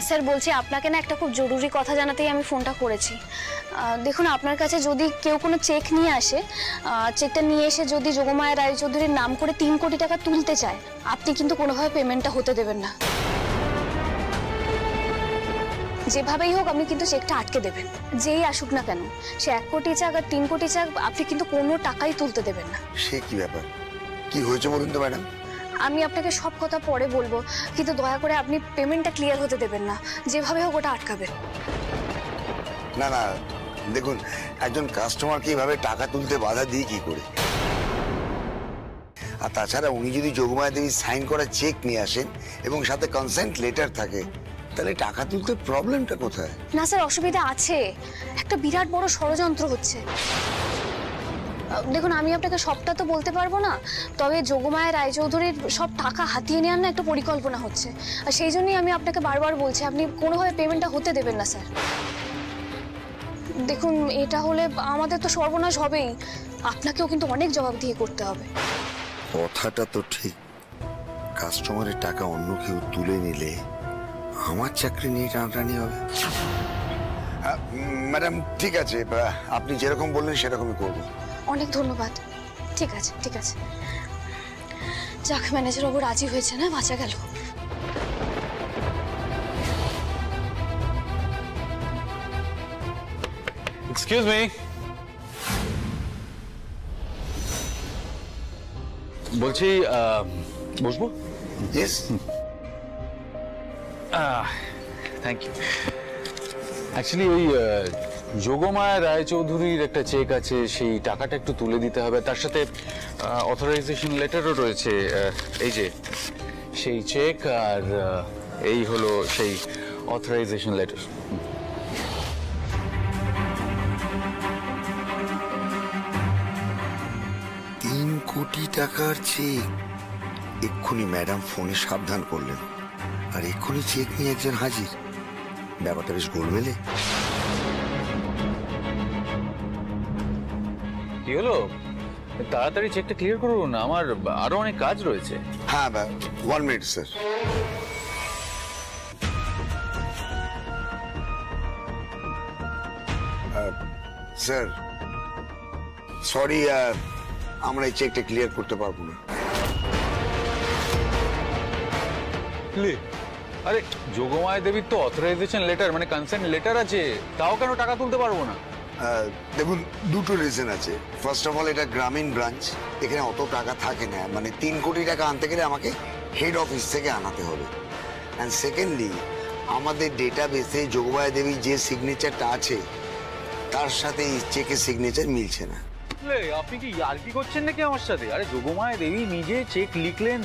Sir বলছি আপনাকে না একটা খুব জরুরি কথা জানাতেই আমি ফোনটা করেছি। দেখুন আপনার কাছে যদি কেউ কোনো চেক নিয়ে আসে, চেকটা নিয়ে এসে যদি যোগমায়া রায়চৌধুরীর নাম করে 3 কোটি টাকা তুলতে চায়, আপনি কিন্তু কোনোভাবে পেমেন্টটা হতে দেবেন না। যেভাবেই হোক আপনি কিন্তু চেকটা আটকে দেবেন। যেই আসুক না কেন, সে 1 কোটি চাক আর 3 কোটি চাক, আপনি কিন্তু কোনো টাকাই তুলতে দেবেন না। সে কি ব্যাপার, কি হয়েছে বলুন তো ম্যাডাম? আমি আপনাকে সব কথা পরে বলবো, কিন্তু দয়া করে আপনি পেমেন্টটা ক্লিয়ার হতে দেবেন না। যেভাবে হোক ওটা আটকাবেন। না না, দেখুন একজন কাস্টমারকে এইভাবে টাকা তুলতে বাধা দিই কি করে? আর তাছাড়া উনি যদি যোগমায়া দেবী সাইন করা চেক নিয়ে আসেন এবং সাথে কনসেন্ট লেটার থাকে, তাহলে টাকা তুলতে প্রবলেমটা কোথায়? না স্যার, অসুবিধা আছে। একটা বিরাট বড় ষড়যন্ত্র হচ্ছে। দেখুন আমি আপনাকে সবটা তো বলতে পারবো না, তবে যোগমায়া রায়চৌধুরীর সব টাকা হাতিয়ে নেওয়ার না একটা পরিকল্পনা হচ্ছে। আর সেই জন্যই আমি আপনাকে বারবার বলছি আপনি কোনোভাবে পেমেন্টটা হতে দেবেন না স্যার। দেখুন এটা হলে আমাদের তো সর্বনাশ হবেই, আপনাকেও কিন্তু অনেক জবাবদিহি করতে হবে। কথাটা তো ঠিক, কাস্টমারের টাকা অন্য কেউ তুলে নিলে আমার চাকরি নিয়ে টানাটানি হবে। ম্যাডাম ঠিক আছে, আপনি যেরকম বললেন সেরকমই করবো। অনেক ধন্যবাদ। ঠিক আছে ঠিক আছে। যাক, ম্যানেজার বাবু রাজি হয়েছে, না বাঁচা গেল। এক্সকিউজ মি, বলছি বসবো? ইয়েস। Thank you. অ্যাকচুয়ালি ওই যোগমায়া রায়চৌধুরীর একটা চেক আছে, সেই টাকাটা একটু তুলে দিতে হবে। তার সাথে অথরাইজেশন লেটারও রয়েছে, এই যে সেই চেক, আর এই হলো সেই অথরাইজেশন লেটার। 3 কোটি টাকার চেক! এক্ষুনি ম্যাডাম ফোনে সাবধান করলেন, আর এক্ষুনি চেক নিয়ে একজন হাজির। ব্যাপারটা বেশ গোলমেলে। কি হলো? তাড়াতাড়ি চেকটা ক্লিয়ার করুন, আমার আরো অনেক কাজ রয়েছে। হ্যাঁ 1 মিনিট স্যার। স্যার সরি, আমরা এই চেকটা ক্লিয়ার করতে পারবো না। আরে যোগমায়া দেবীর তো অথরাইজেশন লেটার মানে কনসেন্ট লেটার আছে, তাও কেন টাকা তুলতে পারবো না? দেখুন দুটো রিজন আছে। ফার্স্ট অফ অল এটা গ্রামীণ ব্রাঞ্চ, এখানে অত টাকা থাকে না, মানে 3 কোটি টাকা আনতে গেলে আমাকে হেড অফিস থেকে আনাতে হবে। অ্যান্ড সেকেন্ডলি আমাদের ডেটাবেসে যোগমায়া দেবীর যে সিগনেচারটা আছে তার সাথে এই চেকের সিগনেচার মিলছে না। আপনি কি ইয়ার্কি করছেন নাকি আমার সাথে? আরে যোগমায়া দেবী নিজে চেক লিখলেন,